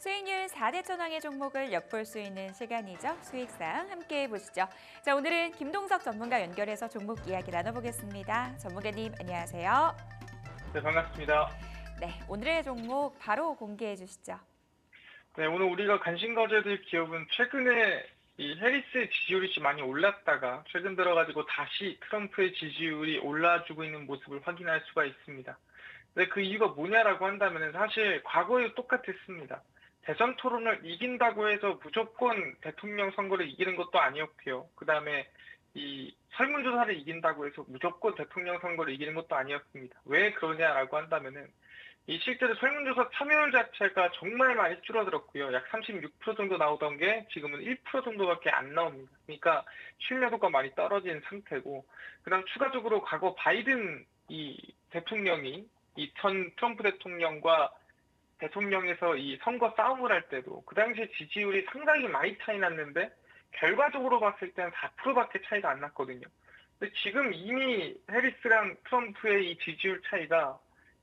수익률 4대 천왕의 종목을 엿볼 수 있는 시간이죠. 수익상 함께 보시죠. 자, 오늘은 김동석 전문가 연결해서 종목 이야기 나눠보겠습니다. 전문가님 안녕하세요. 네, 반갑습니다. 네, 오늘의 종목 바로 공개해 주시죠. 네, 오늘 우리가 관심 가져야 될 기업은 최근에 이 해리스의 지지율이 좀 많이 올랐다가 최근 들어가지고 다시 트럼프의 지지율이 올라주고 있는 모습을 확인할 수가 있습니다. 근데 그 이유가 뭐냐라고 한다면 사실 과거에도 똑같았습니다. 대선 토론을 이긴다고 해서 무조건 대통령 선거를 이기는 것도 아니었고요. 그다음에 이 설문조사를 이긴다고 해서 무조건 대통령 선거를 이기는 것도 아니었습니다. 왜 그러냐라고 한다면은 이 실제로 설문조사 참여율 자체가 정말 많이 줄어들었고요. 약 36% 정도 나오던 게 지금은 1% 정도밖에 안 나옵니다. 그러니까 신뢰도가 많이 떨어진 상태고, 그다음 추가적으로 과거 바이든 이 대통령이 이 전 트럼프 대통령과 대통령에서 이 선거 싸움을 할 때도 그 당시에 지지율이 상당히 많이 차이 났는데 결과적으로 봤을 때는 4%밖에 차이가 안 났거든요. 근데 지금 이미 해리스랑 트럼프의 이 지지율 차이가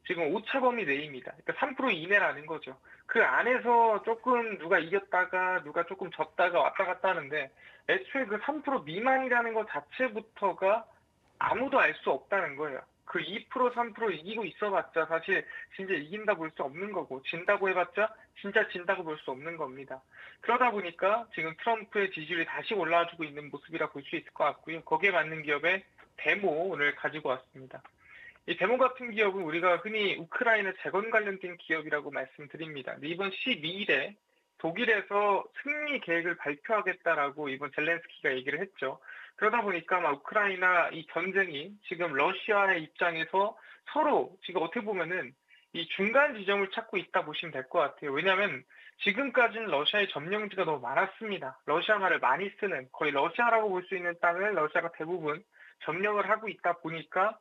지금 오차범위 내입니다. 그러니까 3% 이내라는 거죠. 그 안에서 조금 누가 이겼다가 누가 조금 졌다가 왔다 갔다 하는데 애초에 그 3% 미만이라는 것 자체부터가 아무도 알 수 없다는 거예요. 그 2%, 3% 이기고 있어봤자 사실 진짜 이긴다 볼 수 없는 거고, 진다고 해봤자 진짜 진다고 볼 수 없는 겁니다. 그러다 보니까 지금 트럼프의 지지율이 다시 올라와주고 있는 모습이라 볼 수 있을 것 같고요. 거기에 맞는 기업의 데모 오늘 가지고 왔습니다. 이 데모 같은 기업은 우리가 흔히 우크라이나 재건 관련된 기업이라고 말씀드립니다. 근데 이번 12일에 독일에서 승리 계획을 발표하겠다라고 이번 젤렌스키가 얘기를 했죠. 그러다 보니까 막 우크라이나 이 전쟁이 지금 러시아의 입장에서 서로 지금 어떻게 보면은 이 중간 지점을 찾고 있다 보시면 될 것 같아요. 왜냐하면 지금까지는 러시아의 점령지가 너무 많았습니다. 러시아 말을 많이 쓰는, 거의 러시아라고 볼 수 있는 땅을 러시아가 대부분 점령을 하고 있다 보니까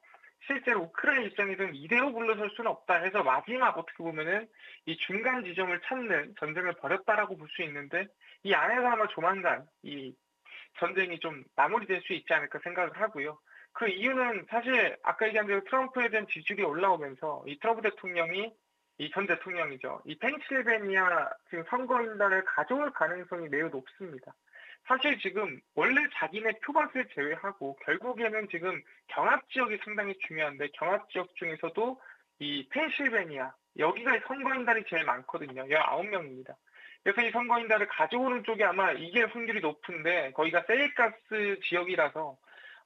실제로 우크라이나 입장에서는 이대로 물러설 수는 없다 해서 마지막 어떻게 보면은 이 중간 지점을 찾는 전쟁을 벌였다라고 볼 수 있는데, 이 안에서 아마 조만간 이 전쟁이 좀 마무리될 수 있지 않을까 생각을 하고요. 그 이유는 사실 아까 얘기한 대로 트럼프에 대한 지지율이 올라오면서 이 트럼프 대통령이 이 전 대통령이죠. 이 펜실베니아 지금 선거인단을 가져올 가능성이 매우 높습니다. 사실 지금 원래 자기네 표밭을 제외하고 결국에는 지금 경합 지역이 상당히 중요한데, 경합 지역 중에서도 이 펜실베니아 여기가 선거인단이 제일 많거든요. 19명입니다. 그래서 이 선거인단을 가져오는 쪽이 아마 이길 확률이 높은데, 거기가 세일가스 지역이라서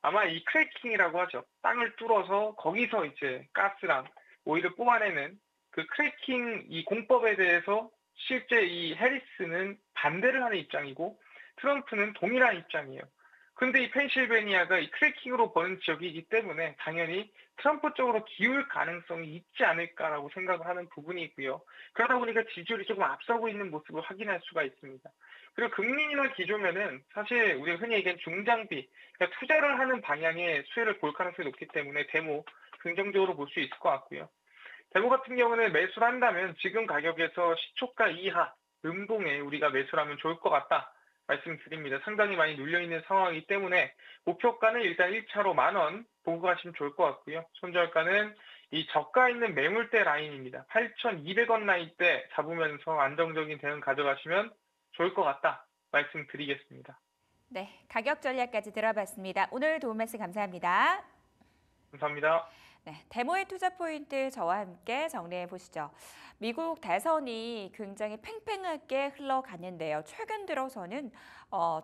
아마 이 크래킹이라고 하죠. 땅을 뚫어서 거기서 이제 가스랑 오일을 뽑아내는 그 크래킹 이 공법에 대해서 실제 이 해리스는 반대를 하는 입장이고 트럼프는 동일한 입장이에요. 근데 이 펜실베니아가 이 크래킹으로 버는 지역이기 때문에 당연히 트럼프 쪽으로 기울 가능성이 있지 않을까라고 생각을 하는 부분이 있고요. 그러다 보니까 지지율이 조금 앞서고 있는 모습을 확인할 수가 있습니다. 그리고 금리나 기조면은 사실 우리가 흔히 얘기하는 중장비, 그러니까 투자를 하는 방향의 수혜를 볼 가능성이 높기 때문에 데모 긍정적으로 볼 수 있을 것 같고요. 데모 같은 경우는 매수를 한다면 지금 가격에서 시초가 이하 음봉에 우리가 매수를 하면 좋을 것 같다 말씀드립니다. 상당히 많이 눌려있는 상황이기 때문에 목표가는 일단 1차로 10,000원 보고 가시면 좋을 것 같고요. 손절가는 이 저가 있는 매물대 라인입니다. 8,200원 라인대 잡으면서 안정적인 대응 가져가시면 좋을 것 같다 말씀드리겠습니다. 네, 가격 전략까지 들어봤습니다. 오늘 도움 말씀 감사합니다. 감사합니다. 네, 데모의 투자 포인트 저와 함께 정리해 보시죠. 미국 대선이 굉장히 팽팽하게 흘러가는데요. 최근 들어서는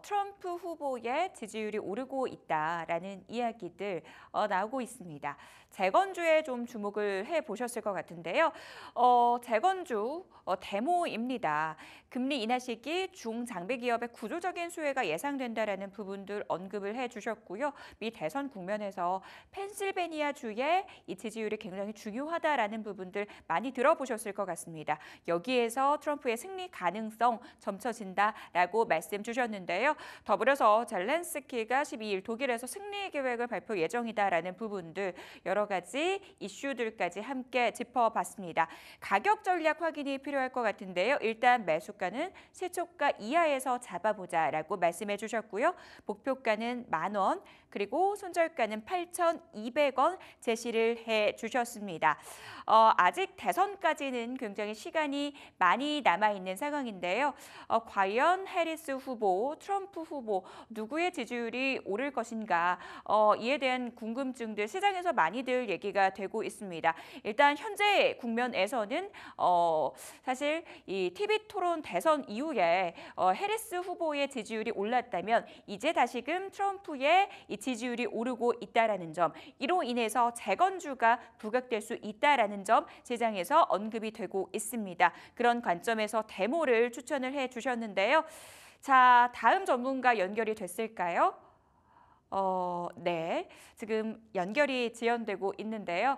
트럼프 후보의 지지율이 오르고 있다라는 이야기들 나오고 있습니다. 재건주에 좀 주목을 해 보셨을 것 같은데요. 재건주 데모입니다. 금리 인하 시기 중장비 기업의 구조적인 수혜가 예상된다라는 부분들 언급을 해 주셨고요. 미 대선 국면에서 펜실베니아 주의 이 지지율이 굉장히 중요하다라는 부분들 많이 들어보셨을 것 같습니다. 여기에서 트럼프의 승리 가능성 점쳐진다라고 말씀 주셨는데요. 더불어서 젤렌스키가 12일 독일에서 승리 계획을 발표 예정이다라는 부분들 여러 가지 이슈들까지 함께 짚어봤습니다. 가격 전략 확인이 필요할 것 같은데요. 일단 매수가는 시초가 이하에서 잡아보자라고 말씀해 주셨고요. 목표가는 10,000원, 그리고 손절가는 8,200원 제시를 얘기를 해 주셨습니다. 아직 대선까지는 굉장히 시간이 많이 남아 있는 상황인데요. 과연 해리스 후보, 트럼프 후보 누구의 지지율이 오를 것인가? 이에 대한 궁금증들 시장에서 많이들 얘기가 되고 있습니다. 일단 현재 국면에서는 사실 이 TV 토론 대선 이후에 해리스 후보의 지지율이 올랐다면 이제 다시금 트럼프의 이 지지율이 오르고 있다라는 점, 이로 인해서 재건주가 부각될 수 있다라는 점 시장에서 언급이 되고 있습니다. 그런 관점에서 데모를 추천을 해 주셨는데요. 자, 다음 전문가 연결이 됐을까요? 네. 지금 연결이 지연되고 있는데요.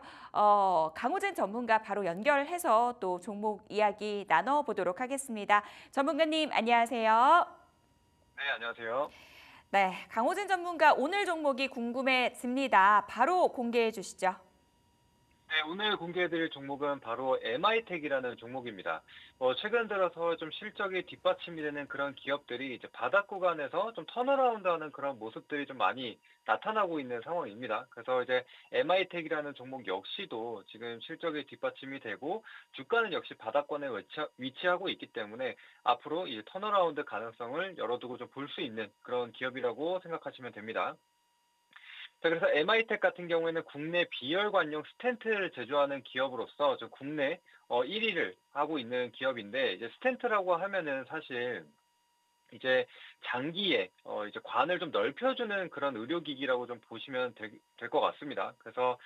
강호진 전문가 바로 연결해서 또 종목 이야기 나눠보도록 하겠습니다. 전문가님, 안녕하세요. 네, 안녕하세요. 네, 강호진 전문가 오늘 종목이 궁금해집니다. 바로 공개해 주시죠. 네, 오늘 공개해드릴 종목은 바로 MI텍이라는 종목입니다. 최근 들어서 좀 실적이 뒷받침이 되는 그런 기업들이 이제 바닥 구간에서 좀 턴어라운드하는 그런 모습들이 좀 많이 나타나고 있는 상황입니다. 그래서 이제 MI텍이라는 종목 역시도 지금 실적이 뒷받침이 되고 주가는 역시 바닥권에 위치하고 있기 때문에 앞으로 이 턴어라운드 가능성을 열어두고 좀 볼 수 있는 그런 기업이라고 생각하시면 됩니다. 자, 그래서 MI텍 같은 경우에는 국내 비혈관용 스텐트를 제조하는 기업으로서 좀 국내 1위를 하고 있는 기업인데, 이제 스텐트라고 하면은 사실 이제 장기에 이제 관을 좀 넓혀주는 그런 의료기기라고 좀 보시면 될 것 같습니다. 그래서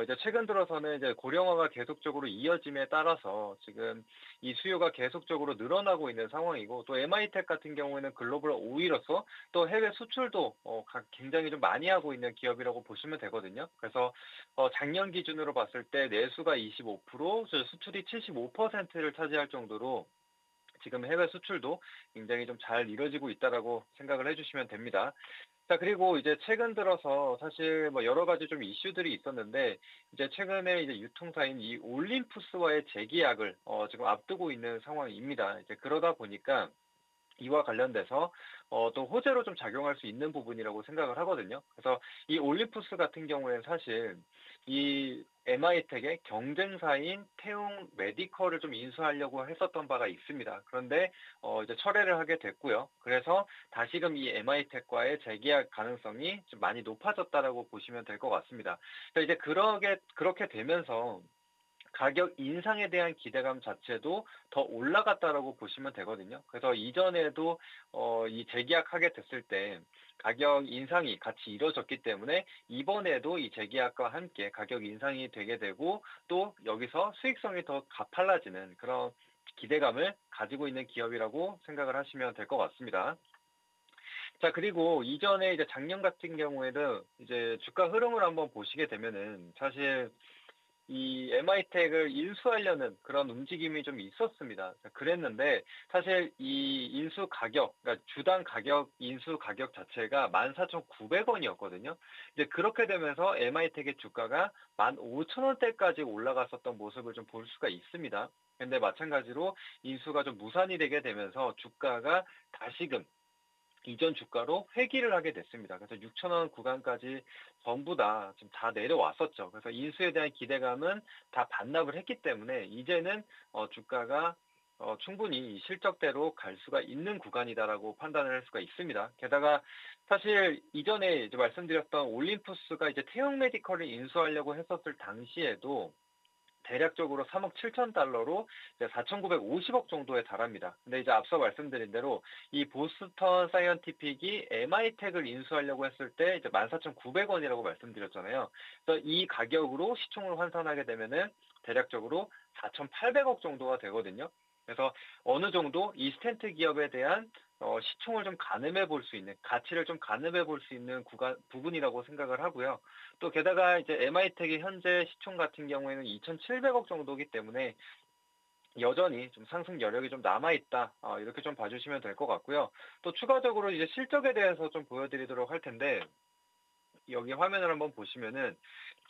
이제 최근 들어서는 이제 고령화가 계속적으로 이어짐에 따라서 지금 이 수요가 계속적으로 늘어나고 있는 상황이고, 또 MI텍 같은 경우에는 글로벌 5위로서 또 해외 수출도 굉장히 좀 많이 하고 있는 기업이라고 보시면 되거든요. 그래서 작년 기준으로 봤을 때 내수가 25%, 수출이 75%를 차지할 정도로 지금 해외 수출도 굉장히 좀 잘 이루어지고 있다라고 생각을 해주시면 됩니다. 자, 그리고 이제 최근 들어서 사실 뭐 여러 가지 좀 이슈들이 있었는데, 이제 최근에 이제 유통사인 이 올림푸스와의 재계약을 지금 앞두고 있는 상황입니다. 이제 그러다 보니까 이와 관련돼서 또 호재로 좀 작용할 수 있는 부분이라고 생각을 하거든요. 그래서 이 올림푸스 같은 경우에는 사실 이 MI텍의 경쟁사인 태웅 메디컬을 좀 인수하려고 했었던 바가 있습니다. 그런데 이제 철회를 하게 됐고요. 그래서 다시금 이 MI텍과의 재계약 가능성이 좀 많이 높아졌다라고 보시면 될 것 같습니다. 그래서 이제 그렇게 되면서 가격 인상에 대한 기대감 자체도 더 올라갔다라고 보시면 되거든요. 그래서 이전에도 이 재계약하게 됐을 때 가격 인상이 같이 이루어졌기 때문에 이번에도 이 재계약과 함께 가격 인상이 되게 되고, 또 여기서 수익성이 더 가팔라지는 그런 기대감을 가지고 있는 기업이라고 생각을 하시면 될 것 같습니다. 자, 그리고 이전에 이제 작년 같은 경우에는 이제 주가 흐름을 한번 보시게 되면은 사실 이 MI텍을 인수하려는 그런 움직임이 좀 있었습니다. 그랬는데 사실 이 인수 가격, 그러니까 주당 가격, 인수 가격 자체가 14,900원이었거든요. 이제 그렇게 되면서 MI텍의 주가가 15,000원대까지 올라갔었던 모습을 좀 볼 수가 있습니다. 근데 마찬가지로 인수가 좀 무산이 되게 되면서 주가가 다시금 이전 주가로 회귀를 하게 됐습니다. 그래서 6,000원 구간까지 전부 다 지금 다 내려왔었죠. 그래서 인수에 대한 기대감은 다 반납을 했기 때문에 이제는 주가가 충분히 실적대로 갈 수가 있는 구간이다라고 판단을 할 수가 있습니다. 게다가 사실 이전에 이제 말씀드렸던 올림푸스가 이제 태용 메디컬을 인수하려고 했었을 당시에도 대략적으로 3억 7천 달러로 이제 4,950억 정도에 달합니다. 근데 이제 앞서 말씀드린 대로 이 보스턴 사이언티픽이 MI텍을 인수하려고 했을 때 이제 14,900원이라고 말씀드렸잖아요. 그래서 이 가격으로 시총을 환산하게 되면은 대략적으로 4,800억 정도가 되거든요. 그래서 어느 정도 이 스텐트 기업에 대한 시총을 좀 가늠해 볼 수 있는, 가치를 좀 가늠해 볼 수 있는 부분이라고 생각을 하고요. 또 게다가 이제 MI텍의 현재 시총 같은 경우에는 2,700억 정도이기 때문에 여전히 좀 상승 여력이 좀 남아있다. 이렇게 좀 봐주시면 될 것 같고요. 또 추가적으로 이제 실적에 대해서 좀 보여드리도록 할 텐데, 여기 화면을 한번 보시면은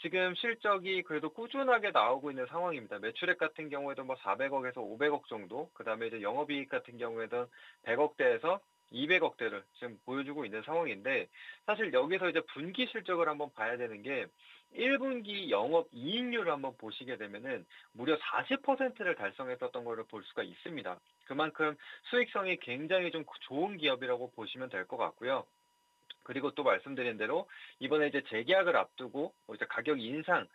지금 실적이 그래도 꾸준하게 나오고 있는 상황입니다. 매출액 같은 경우에도 뭐 400억에서 500억 정도, 그 다음에 이제 영업이익 같은 경우에도 100억대에서 200억대를 지금 보여주고 있는 상황인데 사실 여기서 이제 분기 실적을 한번 봐야 되는 게 1분기 영업 이익률을 한번 보시게 되면은 무려 40%를 달성했었던 거를 볼 수가 있습니다. 그만큼 수익성이 굉장히 좀 좋은 기업이라고 보시면 될 것 같고요. 그리고 또 말씀드린 대로 이번에 이제 재계약을 앞두고 이제 가격 인상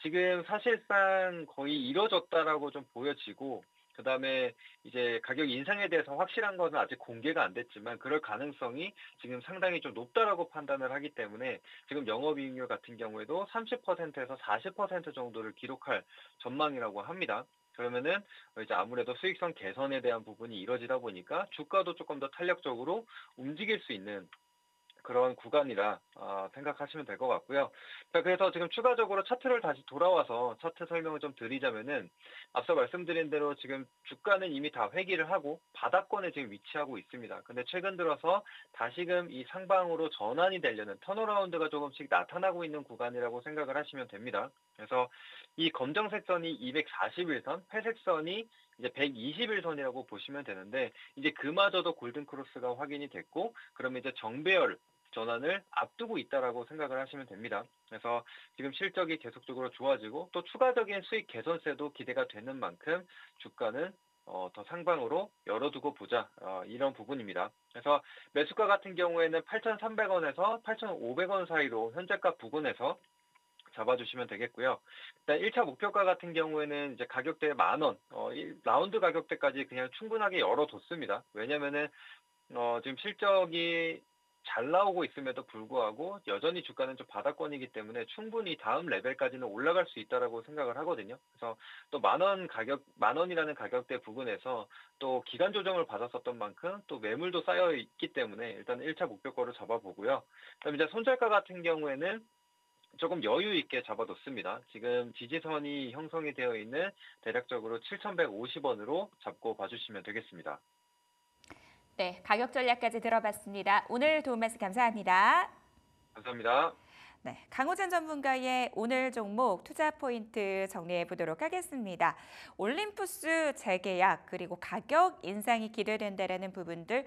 지금 사실상 거의 이뤄졌다라고 좀 보여지고 그다음에 이제 가격 인상에 대해서 확실한 것은 아직 공개가 안 됐지만 그럴 가능성이 지금 상당히 좀 높다라고 판단을 하기 때문에 지금 영업이익률 같은 경우에도 30%에서 40% 정도를 기록할 전망이라고 합니다. 그러면은 이제 아무래도 수익성 개선에 대한 부분이 이뤄지다 보니까 주가도 조금 더 탄력적으로 움직일 수 있는 그런 구간이라 생각하시면 될 것 같고요. 자, 그래서 지금 추가적으로 차트를 다시 돌아와서 차트 설명을 좀 드리자면은 앞서 말씀드린 대로 지금 주가는 이미 다 회귀를 하고 바닥권에 지금 위치하고 있습니다. 근데 최근 들어서 다시금 이 상방으로 전환이 되려는 턴어라운드가 조금씩 나타나고 있는 구간이라고 생각을 하시면 됩니다. 그래서 이 검정색 선이 241선, 회색 선이 이제 121선이라고 보시면 되는데 이제 그마저도 골든 크로스가 확인이 됐고 그러면 이제 정배열 전환을 앞두고 있다라고 생각을 하시면 됩니다. 그래서 지금 실적이 계속적으로 좋아지고 또 추가적인 수익 개선세도 기대가 되는 만큼 주가는 더 상방으로 열어두고 보자 이런 부분입니다. 그래서 매수가 같은 경우에는 8,300원에서 8,500원 사이로 현재가 부근에서 잡아주시면 되겠고요. 일단 1차 목표가 같은 경우에는 이제 가격대 10,000원, 라운드 가격대까지 그냥 충분하게 열어뒀습니다. 왜냐면은 지금 실적이 잘 나오고 있음에도 불구하고 여전히 주가는 좀 바닥권이기 때문에 충분히 다음 레벨까지는 올라갈 수 있다라고 생각을 하거든요. 그래서 또 10,000원이라는 가격대 부근에서 또 기간 조정을 받았었던 만큼 또 매물도 쌓여 있기 때문에 일단 1차 목표가로 잡아보고요. 그다음에 이제 손절가 같은 경우에는 조금 여유 있게 잡아뒀습니다. 지금 지지선이 형성이 되어 있는 대략적으로 7,150원으로 잡고 봐주시면 되겠습니다. 네, 가격 전략까지 들어봤습니다. 오늘 도움 말씀 감사합니다. 감사합니다. 네, 강호전 전문가의 오늘 종목 투자 포인트 정리해 보도록 하겠습니다. 올림푸스 재계약 그리고 가격 인상이 기대된다라는 부분들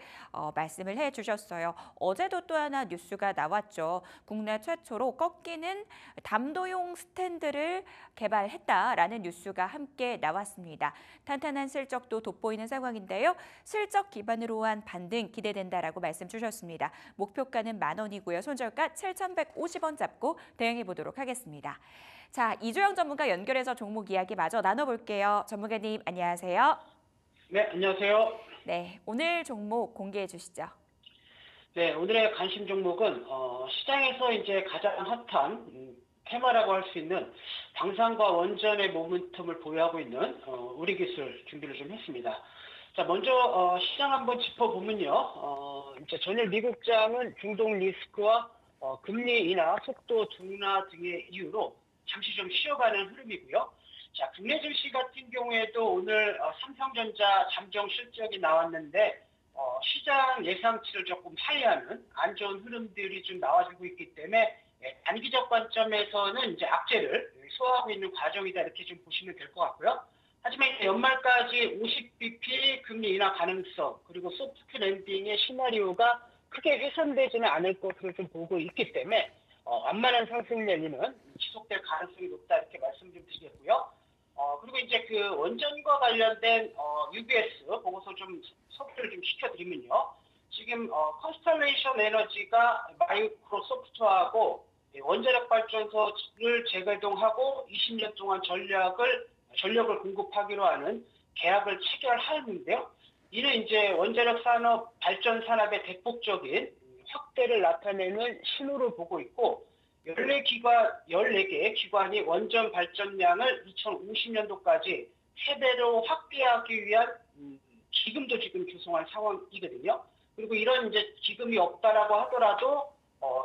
말씀을 해주셨어요. 어제도 또 하나 뉴스가 나왔죠. 국내 최초로 꺾이는 담도용 스탠드를 개발했다라는 뉴스가 함께 나왔습니다. 탄탄한 실적도 돋보이는 상황인데요. 실적 기반으로 한 반등 기대된다라고 말씀 주셨습니다. 목표가는 10,000원이고요. 손절가 7,150원 잡고 대응해 보도록 하겠습니다. 자, 이주영 전문가 연결해서 종목 이야기 마저 나눠볼게요. 전문가님 안녕하세요. 네, 안녕하세요. 네, 오늘 종목 공개해 주시죠. 네, 오늘의 관심 종목은 시장에서 이제 가장 핫한 테마라고 할 수 있는 방산과 원전의 모멘텀을 보유하고 있는 우리 기술 준비를 좀 했습니다. 자, 먼저 시장 한번 짚어보면요. 이제 전일 미국장은 중동 리스크와 금리 인하, 속도 둔화 등의 이유로 잠시 좀 쉬어가는 흐름이고요. 자, 국내 증시 같은 경우에도 오늘 삼성전자 잠정 실적이 나왔는데 시장 예상치를 조금 하회하는 안 좋은 흐름들이 좀 나와주고 있기 때문에 단기적 관점에서는 이제 악재를 소화하고 있는 과정이다 이렇게 좀 보시면 될 것 같고요. 하지만 이제 연말까지 50bp 금리 인하 가능성 그리고 소프트 랜딩의 시나리오가 크게 훼손되지는 않을 것으로 좀 보고 있기 때문에 완만한 상승 랠리는 지속될 가능성이 높다 이렇게 말씀 좀 드리겠고요. 그리고 이제 그 원전과 관련된 UBS 보고서 좀 소개를 좀 시켜드리면요. 지금 컨스텔레이션 에너지가 마이크로소프트하고 원자력 발전소를 재가동하고 20년 동안 전력을 공급하기로 하는 계약을 체결하는데요. 이는 이제 원자력 산업 발전 산업의 대폭적인 확대를 나타내는 신호로 보고 있고 14개의 기관이 원전 발전량을 2050년도까지 세배로 확대하기 위한 기금도 지금 구성한 상황이거든요. 그리고 이런 이제 기금이 없다라고 하더라도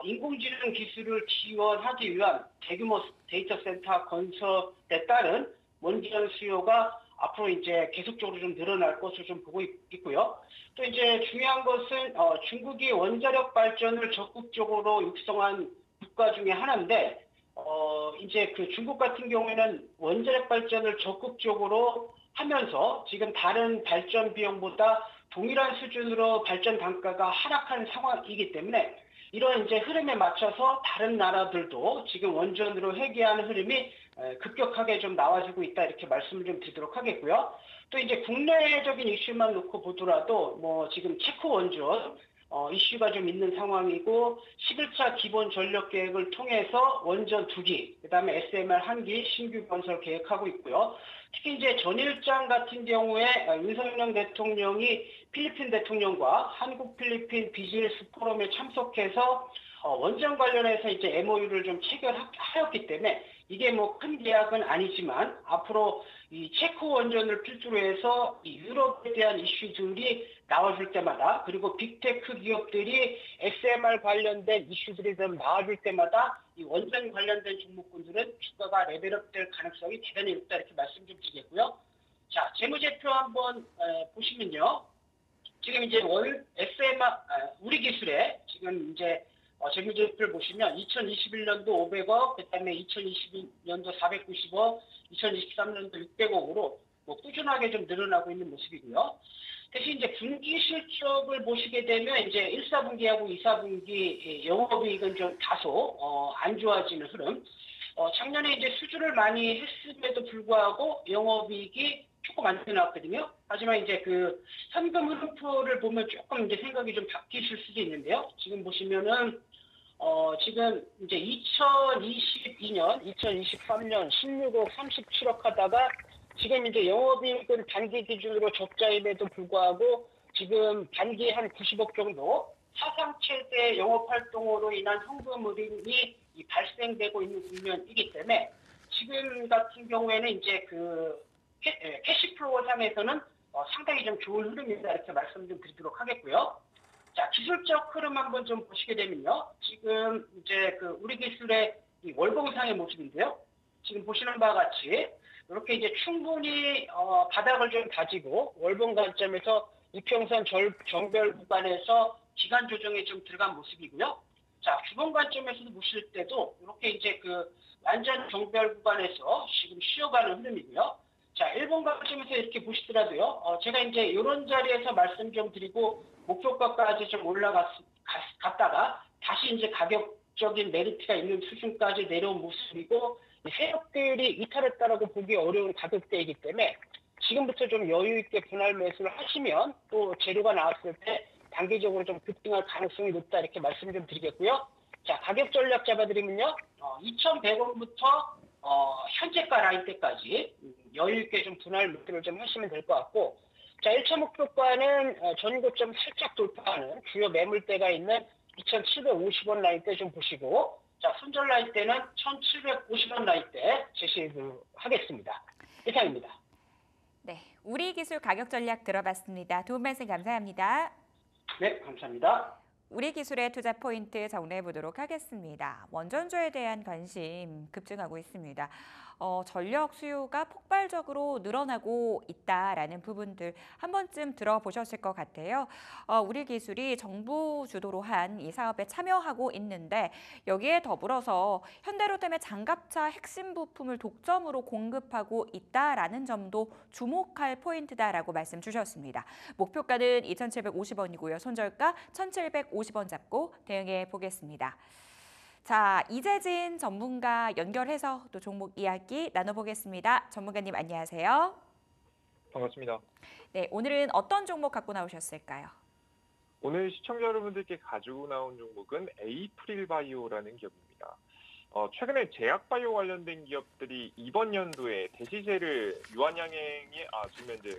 인공지능 기술을 지원하기 위한 대규모 데이터 센터 건설에 따른 원전 수요가 앞으로 이제 계속적으로 좀 늘어날 것으로 좀 보고 있고요. 또 이제 중요한 것은 중국이 원자력 발전을 적극적으로 육성한 국가 중에 하나인데 이제 그 중국 같은 경우에는 원자력 발전을 적극적으로 하면서 지금 다른 발전 비용보다 동일한 수준으로 발전 단가가 하락한 상황이기 때문에 이런 이제 흐름에 맞춰서 다른 나라들도 지금 원전으로 회귀하는 흐름이 급격하게 좀 나와주고 있다 이렇게 말씀을 좀 드리도록 하겠고요. 또 이제 국내적인 이슈만 놓고 보더라도 뭐 지금 체코 원전 이슈가 좀 있는 상황이고 11차 기본 전력 계획을 통해서 원전 2기, 그다음에 SMR 1기 신규 건설 계획하고 있고요. 특히 이제 전일장 같은 경우에 윤석열 대통령이 필리핀 대통령과 한국 필리핀 비즈니스 포럼에 참석해서 원전 관련해서 이제 MOU를 좀 체결하였기 때문에 이게 뭐 큰 계약은 아니지만 앞으로 이 체코 원전을 필두로 해서 이 유럽에 대한 이슈들이 나와줄 때마다 그리고 빅테크 기업들이 SMR 관련된 이슈들이 좀 나와줄 때마다 이 원전 관련된 종목군들은 주가가 레벨업될 가능성이 대단히 높다 이렇게 말씀 좀 드리겠고요. 자, 재무제표 한번 보시면요. 지금 이제 SMR 우리 기술에 지금 이제 재무제표를 보시면 2021년도 500억, 그다음에 2022년도 490억, 2023년도 600억으로 뭐 꾸준하게 좀 늘어나고 있는 모습이고요. 대신 이제 분기 실적을 보시게 되면 이제 1, 4분기하고 2, 4분기 영업이익은 좀 다소 안 좋아지는 흐름. 작년에 이제 수주를 많이 했음에도 불구하고 영업이익이 조금 안 나왔거든요. 하지만 이제 그 현금 흐름표를 보면 조금 이제 생각이 좀 바뀌실 수도 있는데요. 지금 보시면은 지금 이제 2022년, 2023년 16억 37억 하다가 지금 이제 영업이익은 단기 기준으로 적자임에도 불구하고 지금 단기 한 90억 정도 사상 최대 영업 활동으로 인한 현금 흐름이 발생되고 있는 국면이기 때문에 지금 같은 경우에는 이제 그 캐시플로우 상에서는 상당히 좀 좋은 흐름이다 이렇게 말씀 좀 드리도록 하겠고요. 자, 기술적 흐름 한번 좀 보시게 되면요. 지금 이제 그 우리 기술의 이 월봉상의 모습인데요. 지금 보시는 바와 같이 이렇게 이제 충분히 바닥을 좀 다지고 월봉 관점에서 이평선 정별 구간에서 기간 조정에 좀 들어간 모습이고요. 자, 주봉 관점에서도 보실 때도 이렇게 이제 그 완전 정별 구간에서 지금 쉬어가는 흐름이고요. 자, 일본 관점에서 이렇게 보시더라도요. 제가 이제 이런 자리에서 말씀 좀 드리고 목표가까지 좀 올라갔다가 다시 이제 가격적인 메리트가 있는 수준까지 내려온 모습이고 세력들이 이탈했다라고 보기 어려운 가격대이기 때문에 지금부터 좀 여유 있게 분할 매수를 하시면 또 재료가 나왔을 때 단기적으로 좀 급등할 가능성이 높다 이렇게 말씀 좀 드리겠고요. 자, 가격 전략 잡아드리면요. 2,100원부터 현재가 라인대까지 여유 있게 좀 분할 매수를 좀 하시면 될 것 같고, 자, 1차 목표가는 전고점 살짝 돌파하는 주요 매물대가 있는 2,750원 라인대 좀 보시고, 자, 손절 라인대는 1,750원 라인대 제시하겠습니다. 이상입니다. 네, 우리 기술 가격 전략 들어봤습니다. 도움 말씀 감사합니다. 네, 감사합니다. 우리 기술의 투자 포인트 정리해 보도록 하겠습니다. 원전주에 대한 관심 급증하고 있습니다. 전력 수요가 폭발적으로 늘어나고 있다라는 부분들 한 번쯤 들어보셨을 것 같아요. 우리 기술이 정부 주도로 한 이 사업에 참여하고 있는데 여기에 더불어서 현대로템의 장갑차 핵심 부품을 독점으로 공급하고 있다라는 점도 주목할 포인트다라고 말씀 주셨습니다. 목표가는 2,750원이고요. 손절가 1,750원 잡고 대응해 보겠습니다. 자, 이재진 전문가 연결해서 또 종목 이야기 나눠보겠습니다. 전문가님 안녕하세요. 반갑습니다. 네, 오늘은 어떤 종목 갖고 나오셨을까요? 오늘 시청자 여러분들께 가지고 나온 종목은 에이프릴바이오라는 기업입니다. 최근에 제약바이오 관련된 기업들이 이번 연도에 대시세를 유한양행에 지금 현재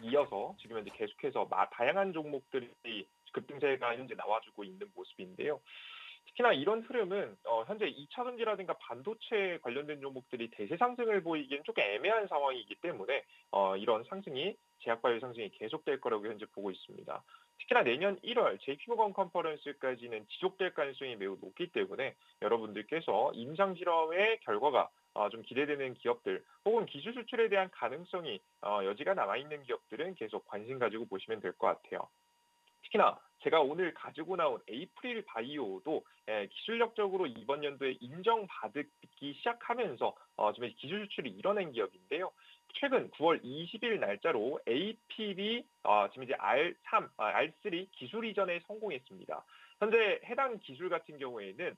이어서 지금 현재 계속해서 다양한 종목들이 급등세가 현재 나와주고 있는 모습인데요. 특히나 이런 흐름은 현재 2차 전지라든가 반도체 관련된 종목들이 대세 상승을 보이기엔 조금 애매한 상황이기 때문에 이런 상승이 제약바이오 상승이 계속될 거라고 현재 보고 있습니다. 특히나 내년 1월 JP모건 컨퍼런스까지는 지속될 가능성이 매우 높기 때문에 여러분들께서 임상 실험의 결과가 좀 기대되는 기업들 혹은 기술 수출에 대한 가능성이 여지가 남아있는 기업들은 계속 관심 가지고 보시면 될 것 같아요. 특히나 제가 오늘 가지고 나온 에이프릴 바이오도 기술력적으로 이번 연도에 인정받기 시작하면서 지금 기술 수출이 일어난 기업인데요. 최근 9월 20일 날짜로 APB 지금 이제 R3 기술 이전에 성공했습니다. 현재 해당 기술 같은 경우에는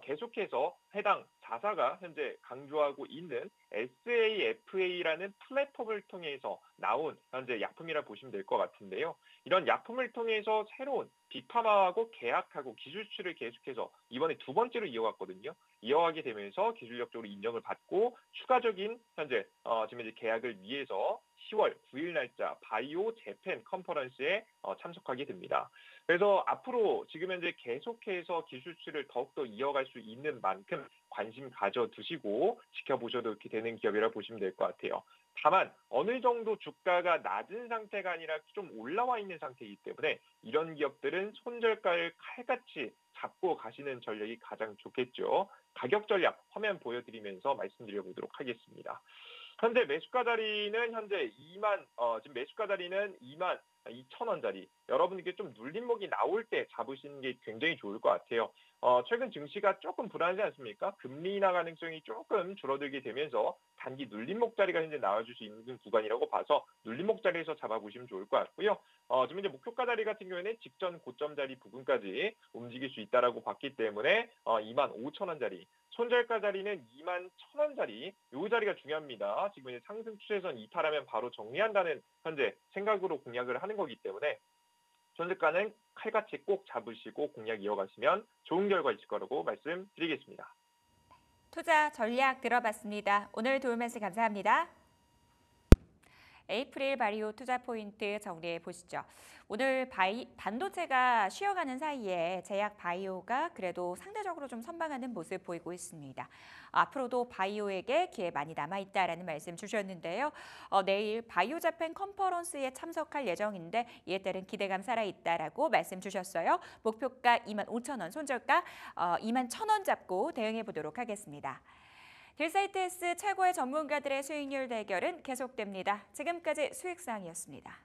계속해서 해당 자사가 현재 강조하고 있는 SAFA라는 플랫폼을 통해서 나온 현재 약품이라 보시면 될 것 같은데요. 이런 약품을 통해서 새로운 빅파마하고 계약하고 기술 수출을 계속해서 이번에 두 번째로 이어갔거든요. 이어가게 되면서 기술력적으로 인정을 받고 추가적인 현재 지금 이제 계약을 위해서 10월 9일 날짜 바이오 재팬 컨퍼런스에 참석하게 됩니다. 그래서 앞으로 지금 현재 계속해서 기술 수출을 더욱더 이어갈 수 있는 만큼 관심 가져두시고 지켜보셔도 이렇게 되는 기업이라 보시면 될 것 같아요. 다만 어느 정도 주가가 낮은 상태가 아니라 좀 올라와 있는 상태이기 때문에 이런 기업들은 손절가를 칼같이 잡고 가시는 전략이 가장 좋겠죠. 가격 전략 화면 보여드리면서 말씀드려보도록 하겠습니다. 현재 매수가 자리는 지금 매수가 자리는 22,000원짜리. 여러분께 좀 눌림목이 나올 때 잡으시는 게 굉장히 좋을 것 같아요. 최근 증시가 조금 불안하지 않습니까? 금리 인하 가능성이 조금 줄어들게 되면서 단기 눌림목 자리가 현재 나와줄 수 있는 구간이라고 봐서 눌림목 자리에서 잡아보시면 좋을 것 같고요. 지금 이제 목표가 자리 같은 경우에는 직전 고점 자리 부근까지 움직일 수 있다라고 봤기 때문에 25,000원짜리. 손절가 자리는 21,000원짜리. 이 자리가 중요합니다. 지금 이제 상승 추세선 이탈하면 바로 정리한다는 현재 생각으로 공략을 하는 거기 때문에 손절가는 칼같이 꼭 잡으시고 공략 이어가시면 좋은 결과 있을 거라고 말씀드리겠습니다. 투자 전략 들어봤습니다. 오늘 도움 말씀 감사합니다. 에이프릴 바이오 투자 포인트 정리해 보시죠. 오늘 반도체가 쉬어가는 사이에 제약 바이오가 그래도 상대적으로 좀 선방하는 모습 보이고 있습니다. 앞으로도 바이오에게 기회 많이 남아있다라는 말씀 주셨는데요. 내일 바이오 재팬 컨퍼런스에 참석할 예정인데 이에 따른 기대감 살아있다라고 말씀 주셨어요. 목표가 25,000원, 손절가 21,000원 잡고 대응해 보도록 하겠습니다. 딜사이트S 최고의 전문가들의 수익률 대결은 계속됩니다. 지금까지 수익사항이었습니다.